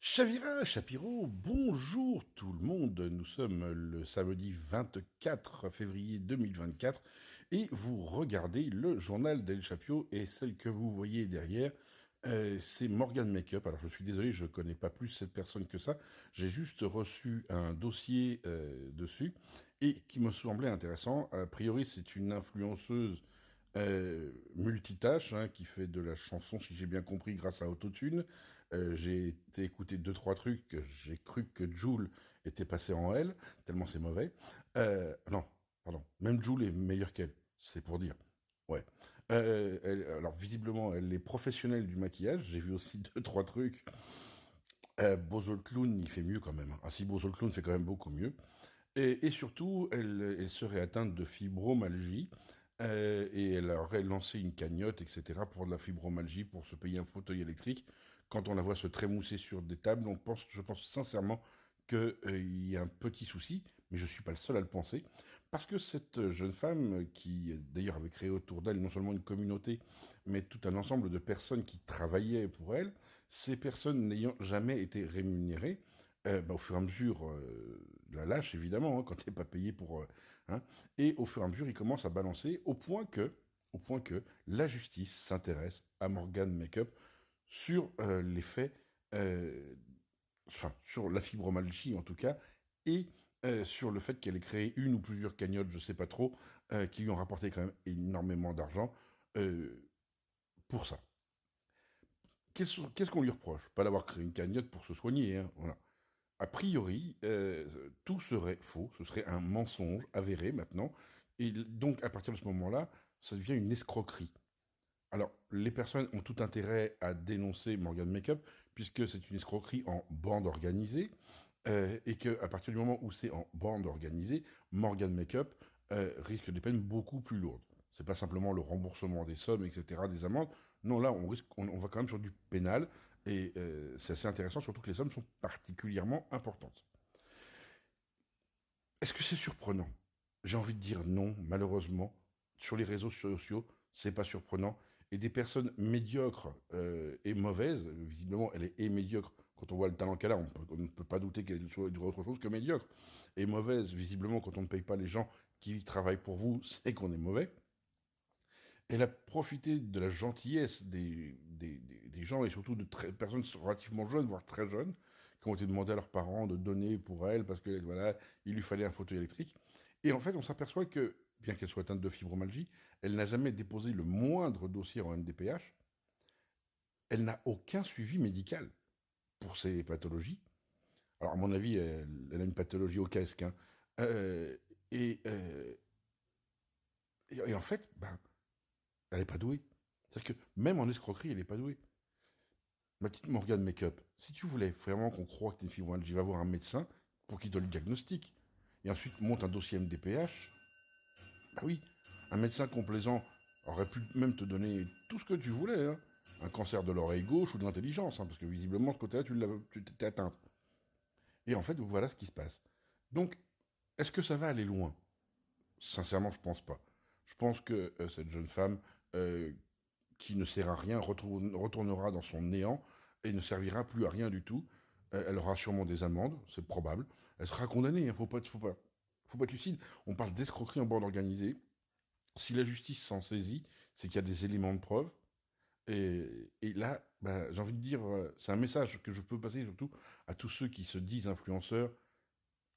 Chavira, Chapiro, bonjour tout le monde. Nous sommes le samedi 24 février 2024 et vous regardez le journal d'El Chapio et celle que vous voyez derrière, c'est Morgan Makeup. Alors je suis désolé, je connais pas plus cette personne que ça. J'ai juste reçu un dossier dessus et qui me semblait intéressant. A priori, c'est une influenceuse multitâche, hein, qui fait de la chanson, si j'ai bien compris, grâce à Autotune. J'ai été écouter deux trois trucs, j'ai cru que Joule était passé en L, tellement c'est mauvais. Non, pardon, même Joule est meilleur qu'elle, c'est pour dire. Ouais. Alors visiblement, elle est professionnelle du maquillage. J'ai vu aussi deux trois trucs. Bozo le clown, il fait mieux quand même, hein. Ah si, Bozo le clown fait quand même beaucoup mieux. Et surtout, elle serait atteinte de fibromyalgie. Et elle aurait lancé une cagnotte, etc., pour de la fibromyalgie, pour se payer un fauteuil électrique. Quand on la voit se trémousser sur des tables, je pense sincèrement qu'il y a un petit souci, mais je ne suis pas le seul à le penser, parce que cette jeune femme, qui d'ailleurs avait créé autour d'elle non seulement une communauté, mais tout un ensemble de personnes qui travaillaient pour elle, ces personnes n'ayant jamais été rémunérées, au fur et à mesure, la lâche évidemment, hein, quand t'es pas payé pour, hein, et au fur et à mesure, il commence à balancer au point que la justice s'intéresse à Morgan Makeup sur les faits, euh, enfin sur la fibromyalgie en tout cas, et sur le fait qu'elle ait créé une ou plusieurs cagnottes, je sais pas trop, qui lui ont rapporté quand même énormément d'argent euh, pour ça. Qu'est-ce qu'on lui reproche? Pas d'avoir créé une cagnotte pour se soigner, hein, voilà. A priori, tout serait faux, ce serait un mensonge avéré maintenant, et donc à partir de ce moment-là, ça devient une escroquerie. Alors, les personnes ont tout intérêt à dénoncer Morgan Makeup, puisque c'est une escroquerie en bande organisée, et qu'à partir du moment où c'est en bande organisée, Morgan Makeup risque des peines beaucoup plus lourdes. C'est pas simplement le remboursement des sommes, etc., des amendes. Non, là, on va quand même sur du pénal, et c'est assez intéressant, surtout que les sommes sont particulièrement importantes. Est-ce que c'est surprenant? J'ai envie de dire non, malheureusement. Sur les réseaux sociaux, c'est pas surprenant. Et des personnes médiocres et mauvaises, visiblement elle est médiocre, quand on voit le talent qu'elle a, on ne peut pas douter qu'elle soit autre chose que médiocre. Et mauvaise, visiblement, quand on ne paye pas les gens qui travaillent pour vous, c'est qu'on est mauvais. Elle a profité de la gentillesse des gens et surtout de personnes relativement jeunes, voire très jeunes, qui ont été demandées à leurs parents de donner pour elle parce que voilà, il lui fallait un fauteuil électrique. Et en fait, on s'aperçoit que, bien qu'elle soit atteinte de fibromyalgie, elle n'a jamais déposé le moindre dossier en MDPH. Elle n'a aucun suivi médical pour ses pathologies. Alors, à mon avis, elle a une pathologie au casque, hein. Euh, et, euh, et en fait, ben, elle n'est pas douée. C'est-à-dire que même en escroquerie, elle n'est pas douée. Ma petite Morgane Makeup, si tu voulais vraiment qu'on croie que t'es une fibromyalgie, va voir un médecin pour qu'il te le diagnostique. Et ensuite, monte un dossier MDPH. Bah oui, un médecin complaisant aurait pu même te donner tout ce que tu voulais, hein. Un cancer de l'oreille gauche ou de l'intelligence, hein, parce que visiblement, ce côté-là, tu t'es atteinte. Et en fait, voilà ce qui se passe. Donc, est-ce que ça va aller loin? Sincèrement, je pense pas. Je pense que cette jeune femme, euh, qui ne sert à rien, retournera dans son néant et ne servira plus à rien du tout. Elle aura sûrement des amendes, c'est probable. Elle sera condamnée, hein, faut pas être lucide. On parle d'escroquerie en bande organisée. Si la justice s'en saisit, c'est qu'il y a des éléments de preuve. Et là, bah, j'ai envie de dire, c'est un message que je peux passer surtout à tous ceux qui se disent influenceurs.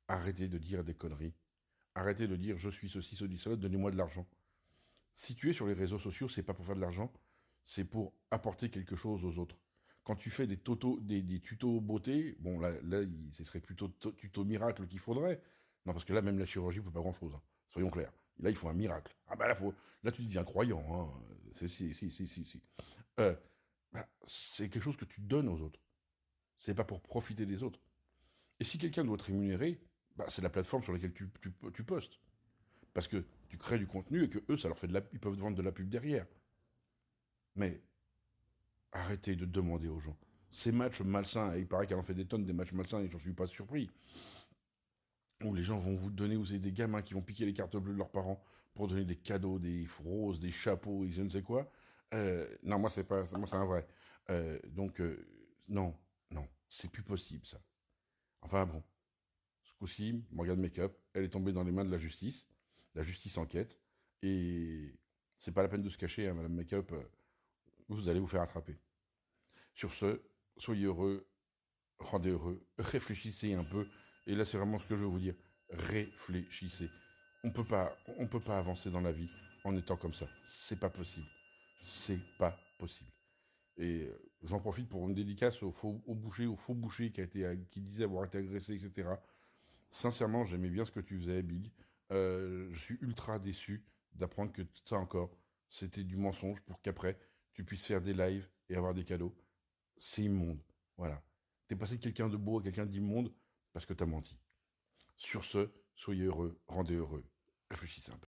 Arrêtez de dire des conneries. Arrêtez de dire je suis ceci, ceci, cela, donnez-moi de l'argent. Si tu es sur les réseaux sociaux, c'est pas pour faire de l'argent, c'est pour apporter quelque chose aux autres. Quand tu fais des tutos beauté, bon là ce serait plutôt tuto miracle qu'il faudrait. Non, parce que là, même la chirurgie ne peut pas grand-chose, hein. Soyons clairs. Là, il faut un miracle. Ah bah là tu deviens croyant, hein. Si. Euh, c'est quelque chose que tu donnes aux autres. C'est pas pour profiter des autres. Et si quelqu'un doit te rémunérer, bah, c'est la plateforme sur laquelle tu postes. Parce que tu crées du contenu et que eux, ça leur fait ils peuvent te vendre de la pub derrière. Mais arrêtez de demander aux gens. Ces matchs malsains, et il paraît qu'elle en fait des tonnes des matchs malsains, et j'en suis pas surpris, où les gens vont vous donner, vous avez des gamins qui vont piquer les cartes bleues de leurs parents pour donner des cadeaux, des roses, des chapeaux, et je ne sais quoi. Non, moi c'est pas, moi c'est un vrai. Donc non, non. C'est plus possible, ça. Enfin bon, ce coup-ci, Morgan Makeup, elle est tombée dans les mains de la justice. La justice enquête. Et c'est pas la peine de se cacher, hein, Madame Makeup, vous allez vous faire attraper. Sur ce, soyez heureux, rendez heureux, réfléchissez un peu. Et là, c'est vraiment ce que je veux vous dire. Réfléchissez. On peut pas avancer dans la vie en étant comme ça. C'est pas possible. C'est pas possible. Et j'en profite pour une dédicace au faux boucher qui disait avoir été agressé, etc. Sincèrement, j'aimais bien ce que tu faisais, Big. Je suis ultra déçu d'apprendre que tout ça encore, c'était du mensonge pour qu'après, tu puisses faire des lives et avoir des cadeaux. C'est immonde. Voilà. T'es passé de quelqu'un de beau à quelqu'un d'immonde parce que t'as menti. Sur ce, soyez heureux, rendez heureux. Réfléchissez un peu.